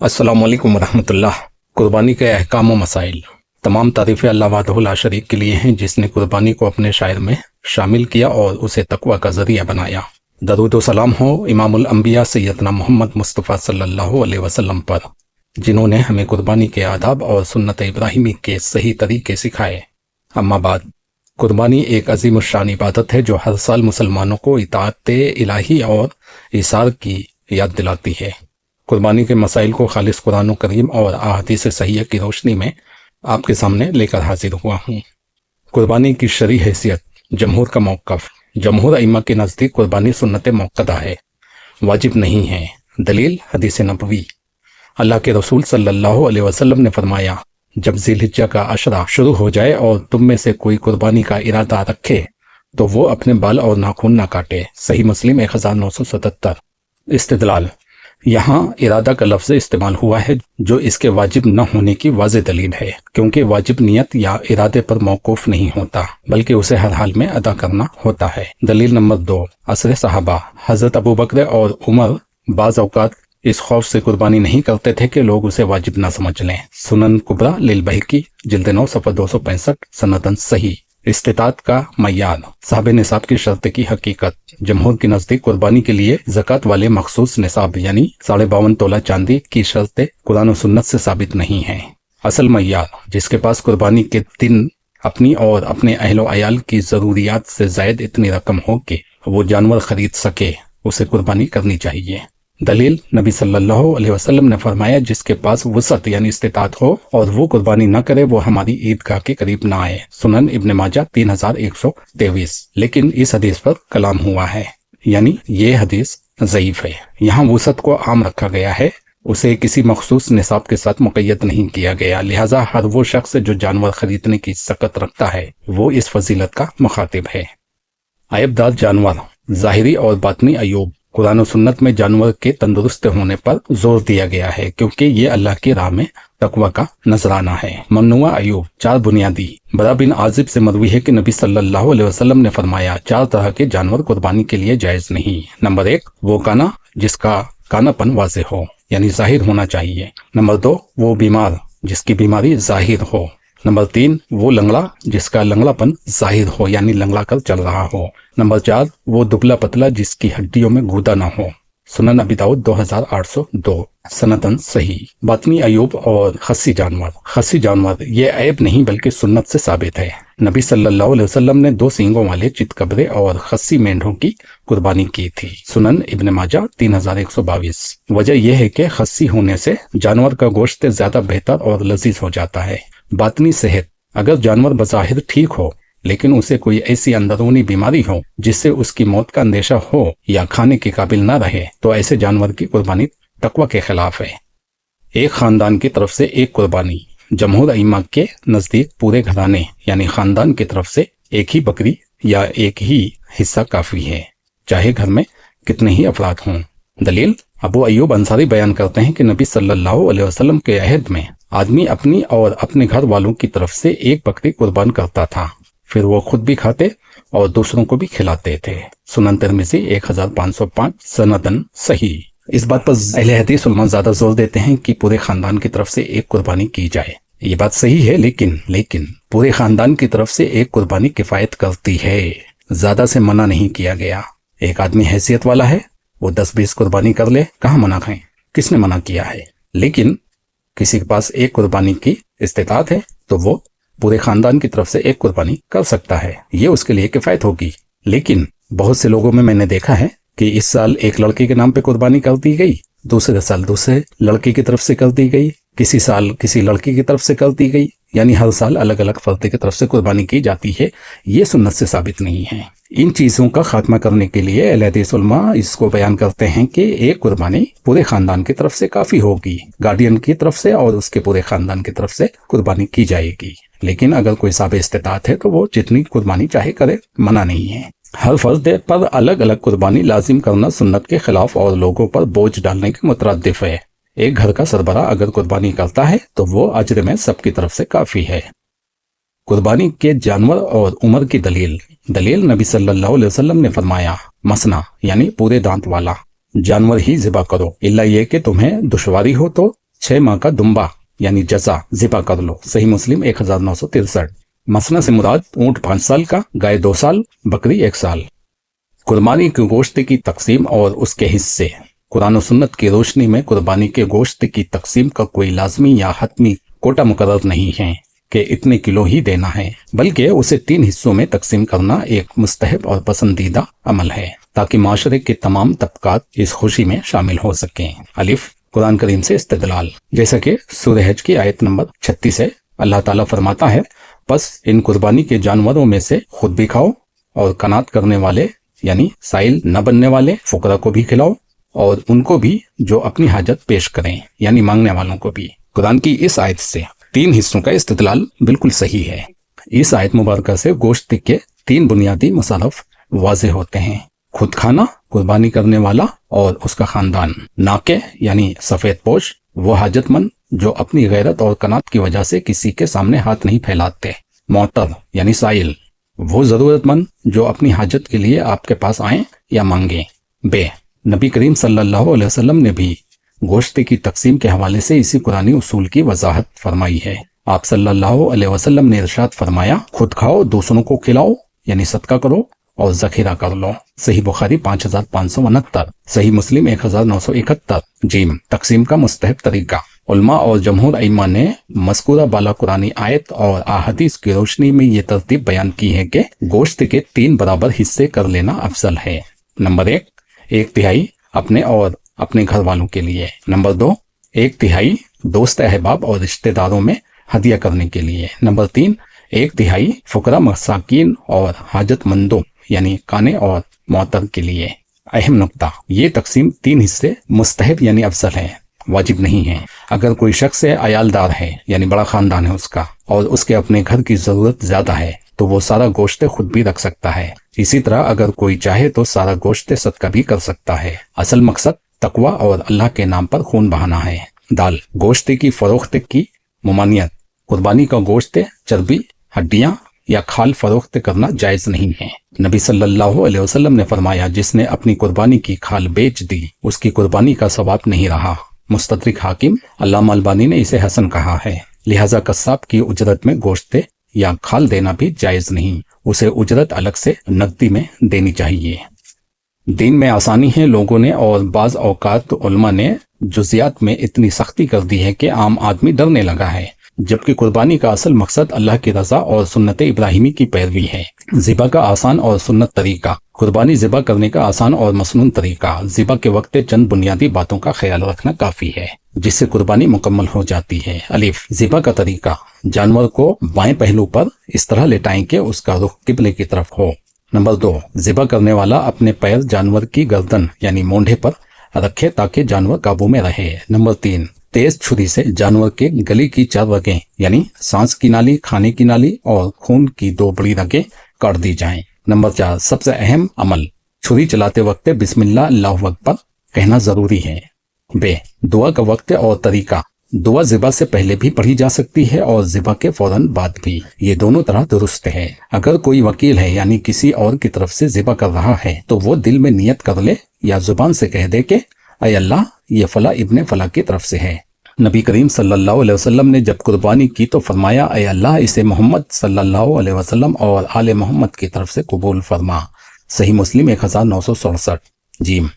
अस्सलाम वालेकुम रहमतुल्लाह। कुर्बानी के अहकाम व मसाइल। तमाम तारीफ़ें अल्लाह वहदहु ला शरीक के लिए हैं, जिसने कुर्बानी को अपने शायर में शामिल किया और उसे तकवा का ज़रिया बनाया। दरूद व सलाम हो इमामुल अंबिया सैयदना मोहम्मद मुस्तफ़ा सल्लल्लाहु अलैहि वसल्लम पर, जिन्होंने हमें कुर्बानी के आदाब और सुन्नत इब्राहिमी के सही तरीके सिखाए। अम्मा बाद, कुर्बानी एक अजीम शान इबादत है जो हर साल मुसलमानों को इताअत इलाही और इसार की याद दिलाती है। कुर्बानी के मसाइल को खालिस कुरान करीम और अहादीस सहीह की रोशनी में आपके सामने लेकर हाजिर हुआ हूँ। कुर्बानी की शरई हैसियत। जमहूर का मौक़िफ़। जमहूर अइम्मा के नज़दीक कुर्बानी सुन्नत मुअक्कदा है, वाजिब नहीं है। दलील हदीस नबवी। अल्लाह के रसूल सल्लल्लाहु अलैहि वसल्लम ने फरमाया, जब ज़िलहिज्जा का अशरा शुरू हो जाए और तुम में से कोई कुर्बानी का इरादा रखे तो वो अपने बाल और नाखून ना काटे। सही मुस्लिम 1977। इस्तिदलाल। यहाँ इरादा का लफ्ज़ इस्तेमाल हुआ है जो इसके वाजिब न होने की वाज़ेह दलील है, क्योंकि वाजिब नियत या इरादे पर मौकूफ़ नहीं होता, बल्कि उसे हर हाल में अदा करना होता है। दलील नंबर 2, असर सहाबा। हज़रत अबू बकर और उमर बाज़ औक़ात इस खौफ से कुर्बानी नहीं करते थे कि लोग उसे वाजिब ना समझ लें। सुनन कुबरा लिल बहकी जिल्द 9 सफ़ा 265 सनदन सही। इस्तिताअत का मय्यार। साहब निसाब की शर्त की हकीकत। जमहूर के नज़दीक कुर्बानी के लिए ज़कात वाले मखसूस निसाब यानी 52.5 तोला चांदी की शर्त कुरान और सुन्नत से साबित नहीं है। असल मय्यार, जिसके पास कुर्बानी के दिन अपनी और अपने अहलो अयाल की ज़रूरियात से ज़ायद इतनी रकम हो कि वो जानवर खरीद सके, उसे कुर्बानी करनी चाहिए। दलील नबी सल्लल्लाहु अलैहि वसल्लम ने फरमाया, जिसके पास वसत यानी इस्तिताअत हो और वो कुर्बानी न करे वो हमारी ईदगाह के करीब ना आए। सुनन इब्न माजा 3123। लेकिन इस हदीस पर कलाम हुआ है, यानी ये हदीस ज़ईफ है। यहाँ वसत को आम रखा गया है, उसे किसी मखसूस निसाब के साथ मुक़य्यद नहीं किया गया। लिहाजा हर वो शख्स जो जानवर खरीदने की सकत रखता है वो इस फजीलत का मुखातिब है। आयबदार जानवर। ज़ाहिरी और बातनी अयूब। कुरान और सुन्नत में जानवर के तंदुरुस्त होने पर जोर दिया गया है, क्योंकि ये अल्लाह की राह में तकवा का नजराना है। ममनुआ अयूब। 4 बुनियादी। बरा बिन आजिब से मरवी है कि नबी सल्लल्लाहु अलैहि वसल्लम ने फरमाया, 4 तरह के जानवर कुर्बानी के लिए जायज नहीं। नंबर 1, वो काना जिसका कानापन वाज़ेह हो यानी जाहिर होना चाहिए। नंबर 2, वो बीमार जिसकी बीमारी जाहिर हो। नंबर 3, वो लंगड़ा जिसका लंगड़ापन जाहिर हो यानी लंगड़ा कर चल रहा हो। नंबर 4, वो दुबला पतला जिसकी हड्डियों में गूदा ना हो। सुनन अबी दाऊद 2802 सनदन सही। बातनी अयूब और खस्सी जानवर। खस्सी जानवर ये ऐब नहीं बल्कि सुन्नत से साबित है। नबी सल्लल्लाहु अलैहि वसल्लम ने 2 सींगों वाले चितकबरे और खस्सी मेंढों की कुर्बानी की थी। सुनन इब्न माजा 3122। वजह यह है कि खस्सी होने से जानवर का गोश्त ज्यादा बेहतर और लजीज हो जाता है। बातनी सेहत। अगर जानवर बज़ाहिर ठीक हो लेकिन उसे कोई ऐसी अंदरूनी बीमारी हो जिससे उसकी मौत का अंदेशा हो या खाने के काबिल ना रहे तो ऐसे जानवर की कुर्बानी तकवा के खिलाफ है। एक खानदान की तरफ से एक कुर्बानी। जमहूर अइम्मा के नज़दीक पूरे घराने यानी खानदान की तरफ से एक ही बकरी या एक ही हिस्सा काफ़ी है, चाहे घर में कितने ही अफराद हों। दलील अबू अयूब अंसारी बयान करते हैं कि नबी सल्लल्लाहु अलैहि वसल्लम के अहद में आदमी अपनी और अपने घर वालों की तरफ से एक बकरी कुर्बान करता था, फिर वो खुद भी खाते और दूसरों को भी खिलाते थे। सुनन तिरमिज़ी 1505 सनदन सही। इस बात पर अहले हदीस उलमा ज्यादा जोर देते हैं कि पूरे खानदान की तरफ से एक कुर्बानी की जाए। ये बात सही है, लेकिन पूरे खानदान की तरफ से एक कुर्बानी किफायत करती है, ज्यादा से मना नहीं किया गया। एक आदमी हैसियत वाला है, वो 10-20 कुर्बानी कर ले, कहाँ मना खाएं, किसने मना किया है। लेकिन किसी के पास एक कुर्बानी की इस्तिताअत है तो वो पूरे खानदान की तरफ से एक कुर्बानी कर सकता है, ये उसके लिए किफायत होगी। लेकिन बहुत से लोगों में मैंने देखा है कि इस साल एक लड़के के नाम पे कुर्बानी कर दी गई, दूसरे साल दूसरे लड़के की तरफ से कर दी गई, किसी साल किसी लड़की की तरफ से कर दी गई, यानी हर साल अलग अलग फर्द की तरफ से कुर्बानी की जाती है। ये सुन्नत से साबित नहीं है। इन चीज़ों का खात्मा करने के लिए अहले हदीस उलमा इसको बयान करते हैं कि एक कुर्बानी पूरे खानदान की तरफ से काफ़ी होगी, गार्डियन की तरफ से और उसके पूरे खानदान की तरफ से कुर्बानी की जाएगी। लेकिन अगर कोई साहब इस्तिताअत है तो वो जितनी कुर्बानी चाहे करे, मना नहीं है। हर फर्द पर अलग अलग कुर्बानी लाजिम करना सुन्नत के खिलाफ और लोगों पर बोझ डालने के मुतरद्दिफ है। एक घर का सरबराह अगर कुर्बानी करता है तो वो अजर में सबकी तरफ से काफ़ी है। कुर्बानी के जानवर और उम्र की दलील। दलील नबी सल्लल्लाहु अलैहि वसल्लम ने फरमाया, मसना यानी पूरे दांत वाला जानवर ही ज़िबा करो, इल्ला ये कि तुम्हें दुश्वारी हो तो 6 माह का दुम्बा यानी जजा ज़िबा कर लो। सही मुस्लिम 1963। मसना से मुराद ऊँट 5 साल का, गाय 2 साल, बकरी 1 साल। कुर्बानी के गोश्त की तकसीम और उसके हिस्से। कुरान और सुन्नत की रोशनी में कुर्बानी के गोश्त की तकसीम का कोई लाजमी या हतमी कोटा मुकर्रर नहीं है कि इतने किलो ही देना है, बल्कि उसे 3 हिस्सों में तकसीम करना एक मुस्तहब और पसंदीदा अमल है ताकि माशरे के तमाम तबकात इस खुशी में शामिल हो सकें। अलिफ कुरान करीम से इस्तेदलाल। जैसा कि सूरह हज की आयत नंबर 36 है, अल्लाह ताला फरमाता है, बस इन कुर्बानी के जानवरों में से खुद भी खाओ और कनात करने वाले यानी साइल न बनने वाले फुकरा को भी खिलाओ और उनको भी जो अपनी हाजत पेश करें यानी मांगने वालों को भी। कुरान की इस आयत से 3 हिस्सों का इस्तेदलाल बिल्कुल सही है। इस आयत मुबारक से गोश्त के 3 बुनियादी मसारफ वाज़ेह होते हैं। खुद खाना, कुर्बानी करने वाला और उसका खानदान। नाके यानी सफेद पोश, वो हाजतमंद जो अपनी गैरत और कनात की वजह से किसी के सामने हाथ नहीं फैलाते। मोतर यानी साइल, वो जरूरतमंद जो अपनी हाजत के लिए आपके पास आए या मांगे। बे नबी करीम सल्लल्लाहु अलैहि वसल्लम ने भी गोश्त की तकसीम के हवाले से इसी कुरानी उसूल की वजाहत फरमाई है। आप सल्लल्लाहु अलैहि वसल्लम ने इरशाद फरमाया, खुद खाओ, दूसरों को खिलाओ यानी सदका करो और जखीरा कर लो। सही बुखारी 5569, सही मुस्लिम 1971। जीम तकसीम का मुस्तहब तरीका। उलमा और जमहूर अइम्मा ने मज़कूरा बाला कुरानी आयत और अहादीस की रोशनी में ये तरतीब बयान की है कि गोश्त के 3 बराबर हिस्से कर लेना अफजल है। नंबर 1, 1/3 अपने और अपने घर वालों के लिए। नंबर 2, 1/3 दोस्त अहबाब और रिश्तेदारों में हदिया करने के लिए। नंबर 3, 1/3 फुकरा मसाकीन और हाजतमंदों यानी काने और मोतर के लिए। अहम नुक्ता, ये तकसीम 3 हिस्से मुस्तहब यानी अफजल है, वाजिब नहीं है। अगर कोई शख्स अयालदार है यानी बड़ा खानदान है उसका और उसके अपने घर की जरूरत ज्यादा है तो वो सारा गोश्त खुद भी रख सकता है। इसी तरह अगर कोई चाहे तो सारा गोश्त सदका भी कर सकता है। असल मकसद तकवा और अल्लाह के नाम पर खून बहाना है। दाल गोश्त की फरोख्त की मुमानियत। कुर्बानी का गोश्त, चर्बी, हड्डियां या खाल फरोख्त करना जायज नहीं है। नबी सल्लल्लाहु अलैहि वसल्लम ने फरमाया, जिसने अपनी कुर्बानी की खाल बेच दी उसकी कुर्बानी का सवाब नहीं रहा। मुस्तदरिक हाकिम। अल्लामा अलबानी ने इसे हसन कहा है। लिहाजा कस्साब की उजरत में गोश्त या खाल देना भी जायज नहीं, उसे उजरत अलग से नकदी में देनी चाहिए। दीन में आसानी है लोगों ने और बाज औकात उलमा ने जुजियात में इतनी सख्ती कर दी है कि आम आदमी डरने लगा है, जबकि कुर्बानी का असल मकसद अल्लाह की रजा और सुन्नत इब्राहिमी की पैरवी है। ज़िबा का आसान और सुन्नत तरीका। कुर्बानी ज़िबा करने का आसान और मसनून तरीका। ज़िबा के वक्त चंद बुनियादी बातों का ख्याल रखना काफ़ी है जिससे कुर्बानी मुकम्मल हो जाती है। अलिफ ज़िबा का तरीका। जानवर को बाएं पहलू पर इस तरह लेटाएं कि उसका रुख किबले की तरफ हो। नंबर 2, ज़िबा करने वाला अपने पैर जानवर की गर्दन यानी मोंढे पर रखे ताकि जानवर काबू में रहे। नंबर 3, तेज छुरी से जानवर के गले की 4 रगें यानी सांस की नाली, खाने की नाली और खून की 2 बड़ी रगें काट दी जाएं। नंबर 4, सबसे अहम अमल, छुरी चलाते वक्त बिस्मिल्लाह अल्लाहु अकबर कहना जरूरी है। बे दुआ का वक्त और तरीका। दुआ ज़िबा से पहले भी पढ़ी जा सकती है और ज़िबा के फौरन बाद भी, ये दोनों तरह दुरुस्त है। अगर कोई वकील है यानी किसी और की तरफ से ज़िबा कर रहा है तो वो दिल में नियत कर ले या जुबान से कह दे कि ऐ अल्लाह ये फला इब्ने फला की तरफ से है। नबी करीम सल्लल्लाहु अलैहि वसल्लम ने जब कुर्बानी की तो फरमाया, ऐ अल्लाह इसे मोहम्मद सल्लल्लाहु अलैहि वसल्लम और आले मोहम्मद की तरफ से कबूल फरमा। सही मुस्लिम 1967। जीम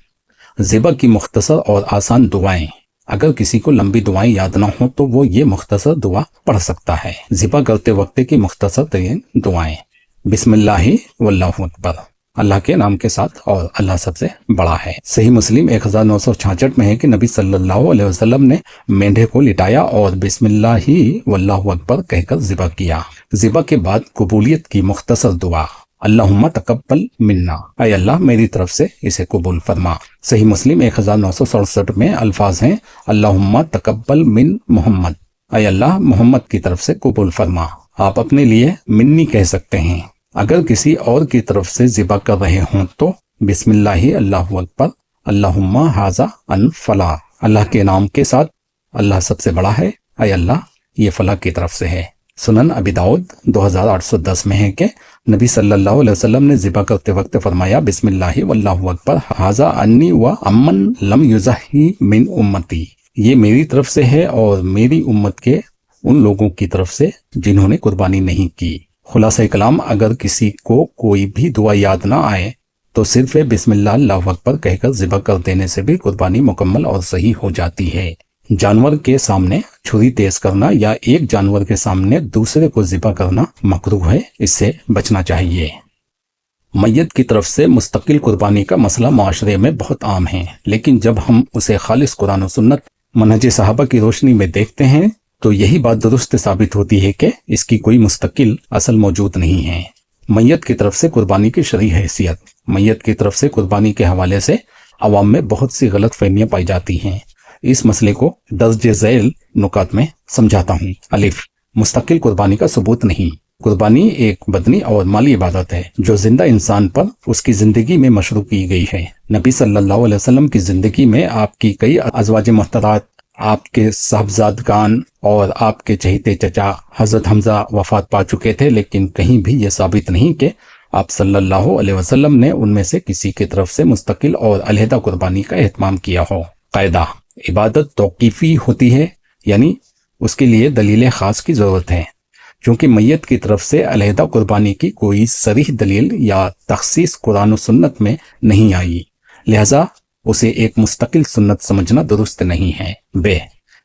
ज़िबा की मुख्तसर और आसान दुआएं। अगर किसी को लंबी दुआएं याद ना हो तो वो ये मुख्तसर दुआ पढ़ सकता है। ज़िबा करते वक्त की मुख्तसर तरीन दुआएं। बिस्मिल्लाहि वल्लाहु अकबर, अल्लाह के नाम के साथ और अल्लाह सबसे बड़ा है। सही मुस्लिम 1966 में है कि नबी सल्लल्लाहु अलैहि वसल्लम ने मेंढे को लिटाया और बिस्मिल्लाहि वल्लाहु अकबर कहकर ज़िबा किया। ज़िबा के बाद कबूलियत की मुख्तसर दुआ, अल्लाहुम्मा तकब्बल मिन्ना, ऐ अल्लाह मेरी तरफ से इसे कबूल फरमा। सही मुस्लिम 1967 में अल्फाज हैं, अल्लाहुम्मा तकब्बल मिन मोहम्मद, ऐ अल्लाह मोहम्मद की तरफ से कबूल फरमा। आप अपने लिए मिन्नी कह सकते हैं। अगर किसी और की तरफ से ज़िबा कर रहे हों तो बिस्मिल्लाहि अल्लाहु अकबर, अल्लाहुम्मा हाजा अन फला, अल्लाह के नाम के साथ, अल्लाह सबसे बड़ा है, ऐ अल्लाह ये फला की तरफ से है। सुनन अबी दाऊद 2810 में है कि नबी सल्लल्लाहु अलैहि वसल्लम ने ज़िबा करते वक्त फरमाया, बिस्मिल्लाहि वल्लाहु अकबर हाजा अन्नी व अम्मन लम युज़ही मिन उम्मती, یہ میری طرف سے ہے اور میری امت کے ان لوگوں کی طرف سے جنہوں نے قربانی نہیں کی۔ خلاصہ کلام، اگر کسی کو کوئی بھی دعا یاد نہ آئے تو صرف بسم اللہ اللہ اکبر کہہ کر ذبح کر دینے سے بھی قربانی مکمل اور صحیح ہو جاتی ہے۔ جانور کے سامنے چھری تیز کرنا یا ایک جانور کے سامنے دوسرے کو ذبح کرنا مکروہ ہے، اس سے بچنا چاہیے۔ میت کی طرف سے مستقل قربانی کا مسئلہ معاشرے میں بہت عام ہے، لیکن جب ہم اسے خالص قرآن و سنت منہج صحابہ کی روشنی میں دیکھتے ہیں تو یہی بات درست ثابت ہوتی ہے کہ اس کی کوئی مستقل اصل موجود نہیں ہے۔ میت کی طرف سے قربانی کی شرعی حیثیت۔ میت کی طرف سے قربانی کے حوالے سے عوام میں بہت سی غلط فہمیاں پائی جاتی ہیں۔ اس مسئلے کو درج ذیل نکات میں سمجھاتا ہوں۔ الف، مستقل قربانی کا ثبوت نہیں۔ قربانی ایک بدنی اور مالی عبادت ہے جو زندہ انسان پر اس کی زندگی میں مشروع کی گئی ہے۔ نبی صلی اللہ علیہ وسلم کی زندگی میں آپ کی کئی ازواج محترمات، آپ کے صاحبزادگان اور آپ کے چہیتے چچا حضرت حمزہ وفات پا چکے تھے، لیکن کہیں بھی یہ ثابت نہیں کہ آپ صلی اللہ علیہ وسلم نے ان میں سے کسی کی طرف سے مستقل اور علیحدہ قربانی کا اہتمام کیا ہو۔ قاعدہ، عبادت توقیفی ہوتی ہے، یعنی اس کے لیے دلیل خاص کی ضرورت ہے۔ چونکہ میت کی طرف سے علیحدہ قربانی کی کوئی صریح دلیل یا تخصیص قرآن و سنت میں نہیں آئی، لہذا اسے ایک مستقل سنت سمجھنا درست نہیں ہے۔ بے،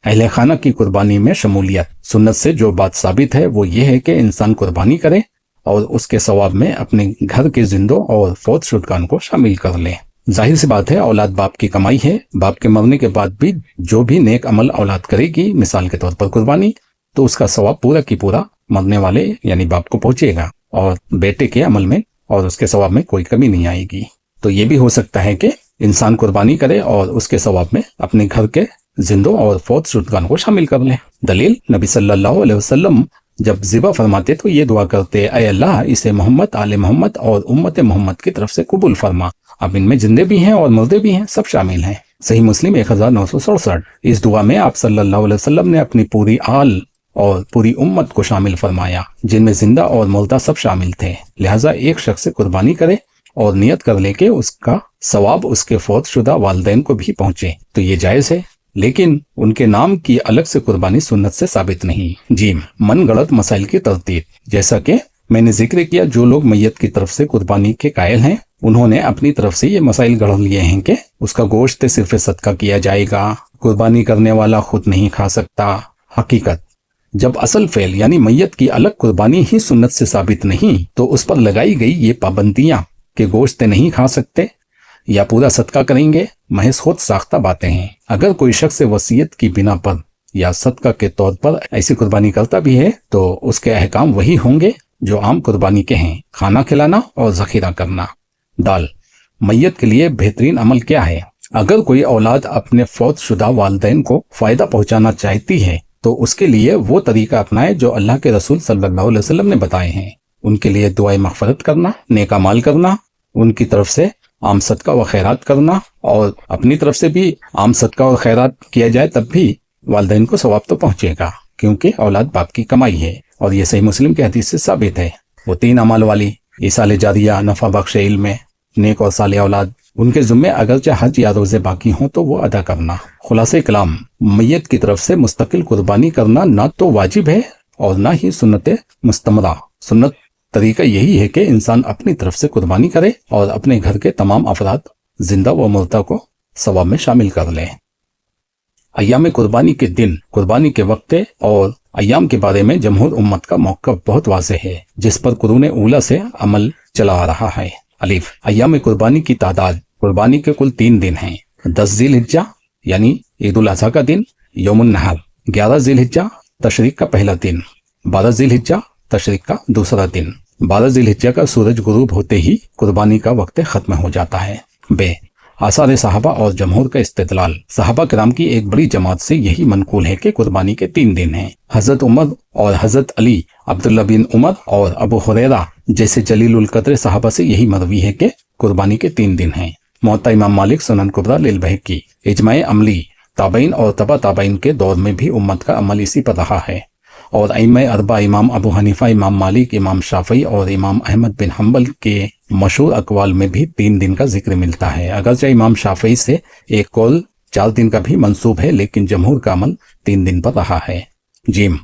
اہل خانہ کی قربانی میں شمولیت۔ سنت سے جو بات ثابت ہے وہ یہ ہے کہ انسان قربانی کرے اور اس کے ثواب میں اپنے گھر کے زندوں اور فوت شدگان کو شامل کر لے۔ ظاہر سی بات ہے، اولاد باپ کی کمائی ہے۔ باپ کے مرنے کے بعد بھی جو بھی نیک عمل اولاد کرے گی، مثال کے طور پر قربانی، تو اس کا ثواب پورا کی پورا مرنے والے یعنی باپ کو پہنچے گا، اور بیٹے کے عمل میں اور اس کے ثواب میں کوئی کمی نہیں آئے گی۔ تو یہ بھی ہو سکتا ہے کہ انسان قربانی کرے اور اس کے ثواب میں اپنے گھر کے زندوں اور فوت شدگان کو شامل کر لے۔ دلیل، نبی صلی اللہ علیہ وسلم جب ذبح فرماتے تو یہ دعا کرتے، اے اللہ اسے محمد، آل محمد اور امت محمد کی طرف سے قبول فرما۔ اب ان میں زندے بھی ہیں اور مردے بھی ہیں، سب شامل ہیں۔ صحیح مسلم 1967۔ اس دعا میں آپ صلی اللہ علیہ وسلم نے اپنی پوری آل اور پوری امت کو شامل فرمایا، جن میں زندہ اور مردہ سب شامل تھے۔ لہٰذا ایک شخص سے قربانی کرے اور نیت کر لے کہ اس کا ثواب اس کے فوت شدہ والدین کو بھی پہنچے تو یہ جائز ہے، لیکن ان کے نام کی الگ سے قربانی سنت سے ثابت نہیں۔ جیم، من گڑت مسائل کی ترتیب۔ جیسا کہ میں نے ذکر کیا، جو لوگ میت کی طرف سے قربانی کے قائل ہیں انہوں نے اپنی طرف سے یہ مسائل گڑھ لیے ہیں کہ اس کا گوشت صرف صدقہ کیا جائے گا، قربانی کرنے والا خود نہیں کھا سکتا۔ حقیقت، جب اصل فعل یعنی میت کی الگ قربانی ہی سنت سے ثابت نہیں تو اس پر لگائی گئی یہ پابندیاں کہ گوشت نہیں کھا سکتے یا پورا صدقہ کریں گے، محض خود ساختہ باتیں ہیں۔ اگر کوئی شخص وصیت کی بنا پر یا صدقہ کے طور پر ایسی قربانی کرتا بھی ہے تو اس کے احکام وہی ہوں گے جو عام قربانی کے ہیں، کھانا کھلانا اور ذخیرہ کرنا۔ دال، میت کے لیے بہترین عمل کیا ہے؟ اگر کوئی اولاد اپنے فوت شدہ والدین کو فائدہ پہنچانا چاہتی ہے تو اس کے لیے وہ طریقہ اپنائے جو اللہ کے رسول صلی اللہ علیہ وسلم نے بتائے ہیں۔ ان کے لیے دعائے مغفرت کرنا، نیک اعمال کرنا، ان کی طرف سے عام صدقہ و خیرات کرنا، اور اپنی طرف سے بھی عام صدقہ و خیرات کیا جائے تب بھی والدین کو ثواب تو پہنچے گا، کیونکہ اولاد باپ کی کمائی ہے، اور یہ صحیح مسلم کی حدیث سے ثابت ہے۔ وہ 3 اعمال والی، ایصال جاریہ، نفع بخش علم، نیک اور صالح اولاد، ان کے ذمے اگرچہ حج یا روزے باقی ہوں تو وہ ادا کرنا۔ خلاصہ کلام، میت کی طرف سے مستقل قربانی کرنا نہ تو واجب ہے اور نہ ہی سنت مستمرہ۔ سنت طریقہ یہی ہے کہ انسان اپنی طرف سے قربانی کرے اور اپنے گھر کے تمام افراد زندہ و مردہ کو ثواب میں شامل کر لے۔ ایام قربانی کے دن، قربانی کے وقت اور ایام کے بارے میں جمہور امت کا موقف بہت واضح ہے، جس پر قرون اولیٰ سے عمل چلا آ رہا ہے۔ الف، ایام قربانی کی تعداد۔ قربانی کے کل 3 دن ہیں: 10 ذی الحجہ یعنی عید الاضحیٰ کا دن، یوم النحر، 11 ذی الحجہ تشریق کا پہلا دن، 12 ذی الحجہ تشریق کا دوسرا دن۔ 12 ذی الحجہ کا سورج غروب ہوتے ہی قربانی کا وقت ختم ہو جاتا ہے۔ بے، آثار صحابہ اور جمہور کا استدلال۔ صحابہ کرام کی ایک بڑی جماعت سے یہی منقول ہے کہ قربانی کے 3 دن ہیں۔ حضرت عمر اور حضرت علی، عبداللہ بن عمر اور ابو ہریرہ جیسے جلیل القدر صحابہ سے یہی مروی ہے کہ قربانی کے 3 دن ہیں۔ موطا امام مالک، سنن کبریٰ للبیہقی۔ اجماع عملی، تابعین اور تبع تابعین کے دور میں بھی امت کا عمل اسی پر رہا ہے، اور ائمہ اربعہ امام ابو حنیفہ، امام مالک، امام شافعی اور امام احمد بن حنبل کے مشہور اقوال میں بھی 3 دن کا ذکر ملتا ہے۔ اگرچہ امام شافعی سے ایک قول 4 दिन का भी मंसूब है, लेकिन जमहूर का अमल 3 दिन पर रहा है। जीम,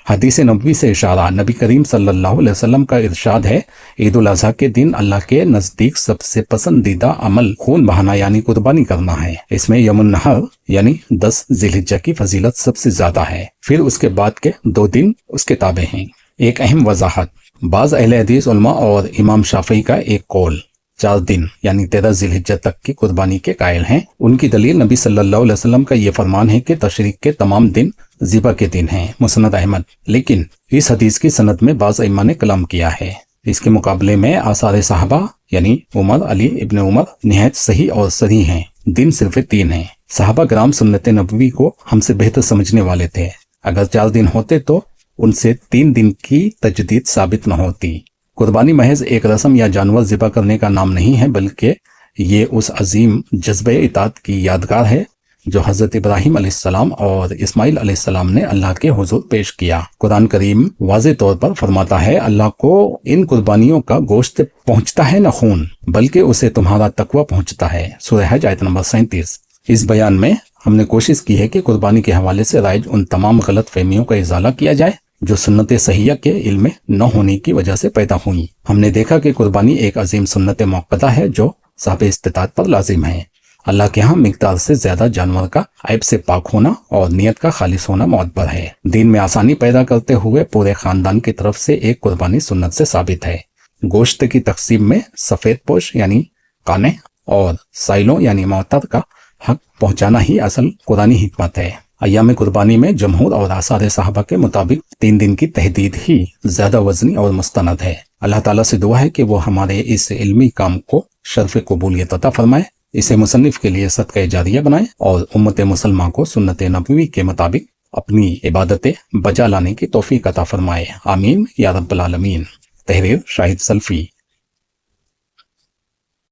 हदीस नबवी से इशारा, नबी करीम सल्लल्लाहु अलैहि वसल्लम का इरशाद है, ईद उल अज़हा के दिन अल्लाह के नज़दीक सबसे पसंदीदा अमल खून बहाना यानी कुर्बानी करना है। इसमें यमुन नहर यानी 10 ज़िलहिज्जा की फजीलत सबसे ज्यादा है, फिर उसके बाद के 2 दिन उसके ताबे हैं। एक अहम वजाहत, बाज़ अहले हदीस उलमा और इमाम शाफई का एक कौल 4 दिन यानी 13 ज़िलहिज्जा तक की कुर्बानी के कायल हैं। उनकी दलील नबी सल्लल्लाहु अलैहि वसल्लम का ये फरमान है कि तशरीक के तमाम दिन ज़िबा के दिन हैं, मुस्नद अहमद। लेकिन इस हदीस की सनद में बाज़ इमाम ने कलाम किया है। इसके मुकाबले में आसार सहाबा यानी उमर, अली इब्न उमर निहायत सही और सही हैं। दिन सिर्फ 3 हैं। सहाबा कराम सुन्नत नबवी को हमसे बेहतर समझने वाले थे। अगर 4 दिन होते तो उनसे 3 दिन की तजदीद साबित न होती। कुर्बानी महज एक रस्म या जानवर ज़िबा करने का नाम नहीं है, बल्कि ये उस अजीम जज्बे इताअत की यादगार है जो हज़रत इब्राहीम अलैहिस्सलाम और इस्माइल अलैहिस्सलाम ने अल्लाह के हुजूर पेश किया। कुरान करीम वाज़े तौर पर फरमाता है, अल्लाह को इन कुर्बानियों का गोश्त पहुंचता है न खून, बल्कि उसे तुम्हारा तकवा पहुंचता है। सूरह हज आयत नंबर 37। इस बयान में हमने कोशिश की है कि कुर्बानी के हवाले से राइज उन तमाम गलत फहमियों का इजाला किया जाए जो सुन्नत सहिया के इल्म न होने की वजह से पैदा हुई। हमने देखा कि कुर्बानी एक अजीम सुन्नत मुअक्कदा है जो साहब इस्तिताअत पर लाजिम है। अल्लाह के यहाँ मिकदार से ज्यादा जानवर का ऐब से पाक होना और नियत का खालिस होना मुअत्बर है। दीन में आसानी पैदा करते हुए पूरे खानदान की तरफ से एक कुर्बानी सुन्नत से साबित है। गोश्त की तकसीम में सफेद पोश यानी काने और साइलों यानी मोहतर का हक पहुंचाना ही असल कुरानी हिकमत है। अय्याम कुर्बानी में जमहूर और आसार साहबा के मुताबिक 3 दिन की तहदीद ही ज्यादा वजनी और मुस्तनद है। अल्लाह ताला से दुआ है कि वो हमारे इस इल्मी काम को शर्फ कबूलियत अता फरमाए, इसे मुसन्निफ के लिए सदका जारिया बनाए और उम्मत मुसलमान को सुन्नत नबवी के मुताबिक अपनी इबादतें बजा लाने की तौफीक अता फरमाए। आमीन या रब्बल आलमीन। तहरीर शाहिद सल्फी।